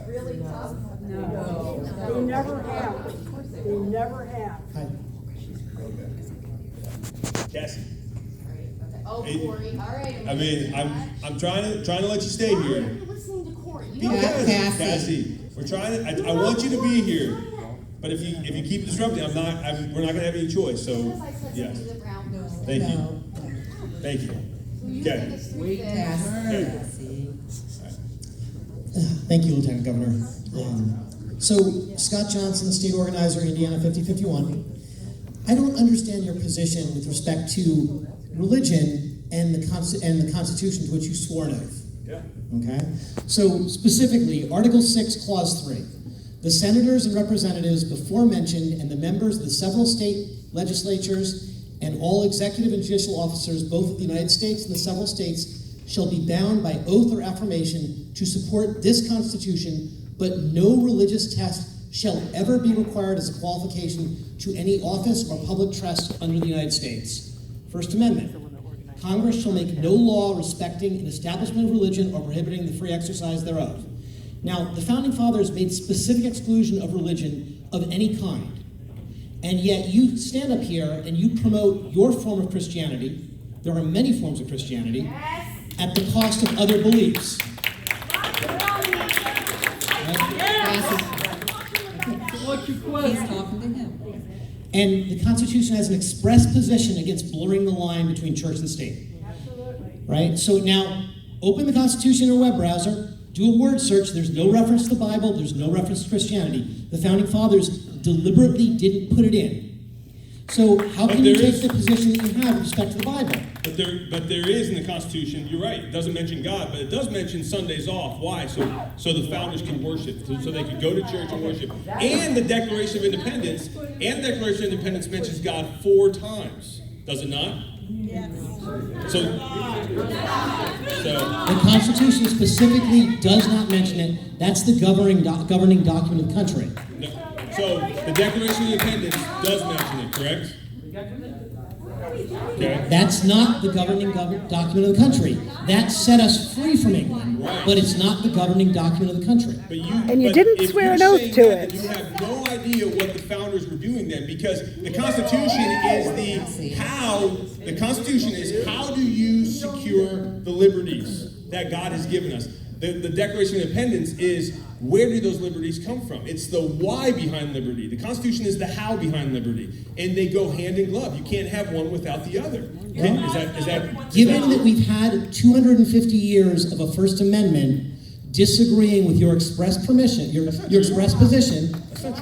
really tough? No. They never have. They never have. Hi. Cassie. Oh, Corey, all right. I mean, I'm trying to let you stay Why are here. you listening to Corey? You Because, don't Cassie, we're trying to. I want you to be here, but if you keep disrupting, we're not gonna have any choice. So, yes. Thank you. Thank you. Okay. Wait, Cassie. Thank you, Lieutenant Governor. So, Scott Johnson, state organizer, Indiana 5051. I don't understand your position with respect to religion and the Constitution to which you swore an oath. Yeah. Okay? So, specifically, Article 6, Clause 3. The senators and representatives before mentioned and the members of the several state legislatures and all executive and judicial officers, both of the United States and the several states, shall be bound by oath or affirmation to support this Constitution, but no religious test shall ever be required as a qualification to any office or public trust under the United States. First Amendment. Congress shall make no law respecting an establishment of religion or prohibiting the free exercise thereof. Now, the Founding Fathers made specific exclusion of religion of any kind. And yet you stand up here and you promote your form of Christianity. There are many forms of Christianity at the cost of other beliefs. He's talking to him. And the Constitution has an express position against blurring the line between church and state. Absolutely. Right? So now, open the Constitution in a web browser, do a word search. There's no reference to the Bible. There's no reference to Christianity. The Founding Fathers deliberately didn't put it in. So how can you take the position that you have with respect to the Bible? But there is in the Constitution. You're right. It doesn't mention God, but it does mention Sundays off. Why? So the founders can worship, so they can go to church and worship. And the Declaration of Independence mentions God 4 times. Does it not? Yes. So The Constitution specifically does not mention it. That's the governing document of the country. no, so the Declaration of Independence does mention it, correct? Okay. That's not the governing document of the country. That set us free from England, Right. but it's not the governing document of the country. But And you but didn't if swear you're an oath saying to that, it. then you have no idea what the founders were doing then, because the Constitution is the Constitution is how do you secure the liberties that God has given us. The Declaration of Independence is where do those liberties come from? It's the why behind liberty. The Constitution is the how behind liberty, and they go hand in glove. You can't have one without the other. Given that we've had 250 years of a First Amendment disagreeing with your express permission, your express position,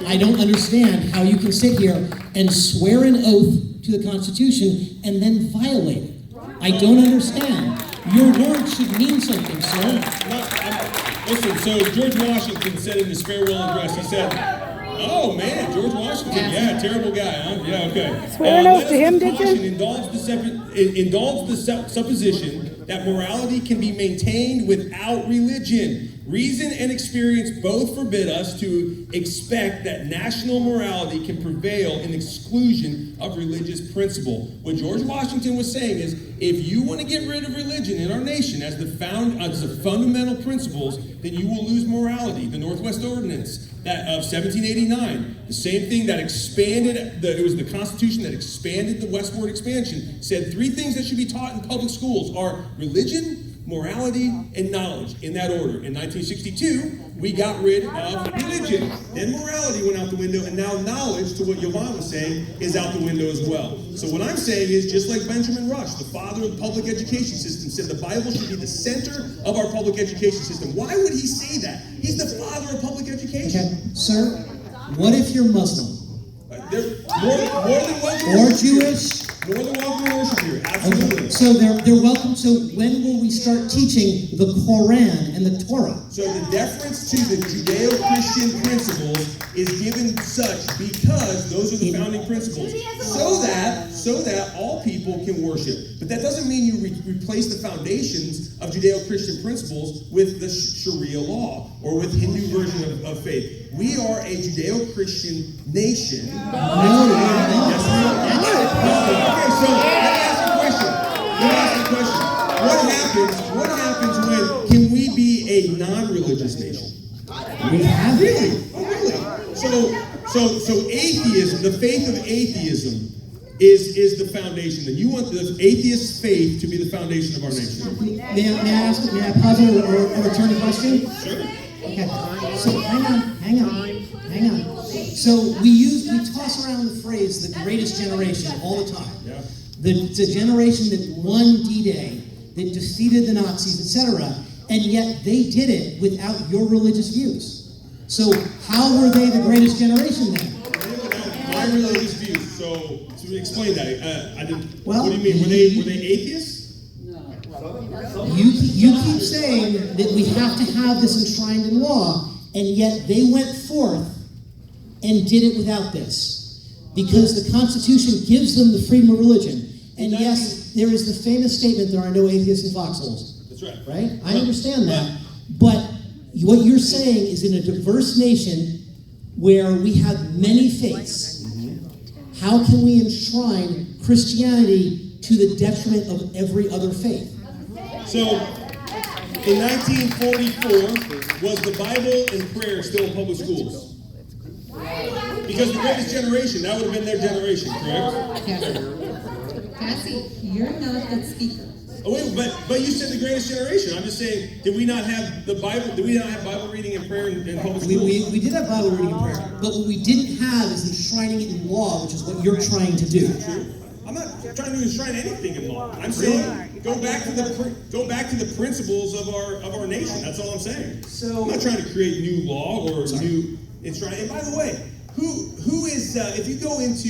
I don't understand how you can sit here and swear an oath to the Constitution and then violate it. I don't understand. Your words should mean something, sir. Listen, so George Washington said in his farewell address, he said, oh man, George Washington, yeah, terrible guy, huh? Yeah, okay. Swear an oath to him, did you? Indulge the supposition that morality can be maintained without religion. Reason and experience both forbid us to expect that national morality can prevail in exclusion of religious principle. What George Washington was saying is, if you want to get rid of religion in our nation as the fundamental principles, then you will lose morality. The Northwest Ordinance of 1789, the same thing that expanded, it was the Constitution that expanded the westward expansion, said 3 things that should be taught in public schools are religion, morality, and knowledge, in that order. In 1962, we got rid of religion. Then morality went out the window, and now knowledge, to what Yvonne was saying, is out the window as well. So what I'm saying is, just like Benjamin Rush, the father of the public education system, said the Bible should be the center of our public education system. Why would he say that? He's the father of public education. Okay, sir, what if you're Muslim? They're more than welcome. Or Jewish? More than welcome to worship here. Absolutely. Okay. So they're welcome. So when will we start teaching the Quran and the Torah? So the deference to the Judeo-Christian principles is given such because those are the founding principles, so that all people can worship. But that doesn't mean you replace the foundations of Judeo-Christian principles with the Sharia law or with Hindu version of faith. We are a Judeo-Christian nation. No. Yes, we are. Okay, so let me ask you a question. What happens when, can we be a non-religious nation? We have Really? Oh, really? So atheism, the faith of atheism, is the foundation. And you want the atheist faith to be the foundation of our nation. May I pause or return a question? Sure. Okay, so hang on. So we toss around the phrase the greatest generation all the time. Yeah. The generation that won D-Day, that defeated the Nazis, etc., and yet they did it without your religious views. So how were they the greatest generation then? My religious views. So explain that. I didn't. Well, what do you mean? Were they atheists? You keep saying that we have to have this enshrined in law, and yet they went forth and did it without this. Because the Constitution gives them the freedom of religion. And yes, there is the famous statement, there are no atheists in foxholes. That's right. Right? I understand that. But what you're saying is in a diverse nation where we have many faiths, how can we enshrine Christianity to the detriment of every other faith? So, in 1944, was the Bible and prayer still in public schools? Because the greatest generation, that would have been their generation, correct? Cassie, you're not the speaker. Oh wait, but you said the greatest generation. I'm just saying, did we not have the Bible? Did we not have Bible reading and prayer in public schools? We did have Bible reading and prayer, but what we didn't have is enshrining it in law, which is what you're trying to do. True. I'm not trying to enshrine anything in law. I'm saying go back to the principles of our nation. That's all I'm saying. So I'm not trying to create new law or new enshrine. And by the way, who is if you go into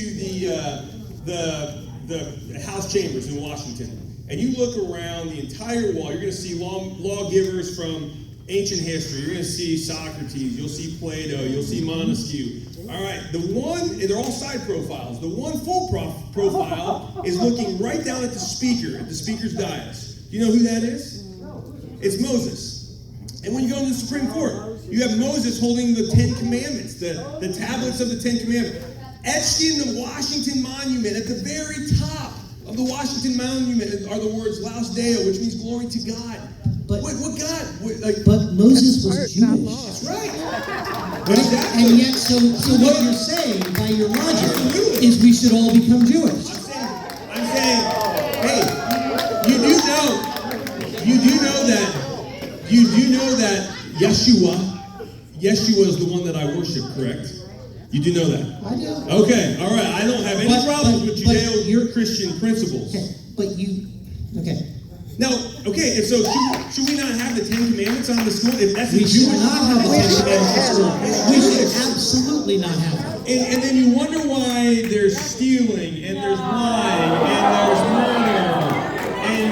the House chambers in Washington and you look around the entire wall, you're going to see lawgivers from ancient history. You're going to see Socrates. You'll see Plato. You'll see Montesquieu. All right, they're all side profiles. The one full profile is looking right down at the speaker's dais. Do you know who that is? It's Moses. And when you go to the Supreme Court, you have Moses holding the Ten Commandments, the tablets of the Ten Commandments. Etched in the Washington Monument, at the very top of the Washington Monument are the words Laus Deo, which means glory to God. But what God? But Moses was Jewish. That's right. Exactly. And yet, so what you're saying by your logic is we should all become Jewish. I'm saying, hey, you do know that Yeshua is the one that I worship, correct? You do know that? I do. Okay, all right. I don't have any problems with Judeo-Christian principles. Okay. Now, okay, and so should we not have the Ten Commandments on the school? If that's We a should Jewish not have the Ten Commandments in school. We should absolutely not have them. And then you wonder why there's stealing and there's lying and there's murder and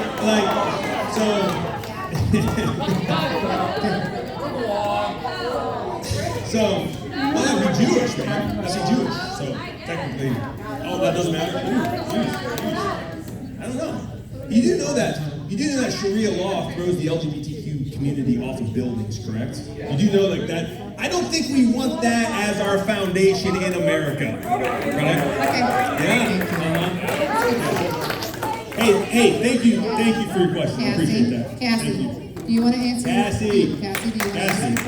well, that'd be Jewish, man. That'd be Jewish. So technically, that doesn't matter. I don't know. You do know that Sharia law throws the LGBTQ community off of buildings, correct? You do know that. I don't think we want that as our foundation in America, right? Yeah. Hey, thank you for your question. I appreciate that. Cassie, Thank you. do you want to answer? Cassie. Cassie, do you want to answer? Cassie.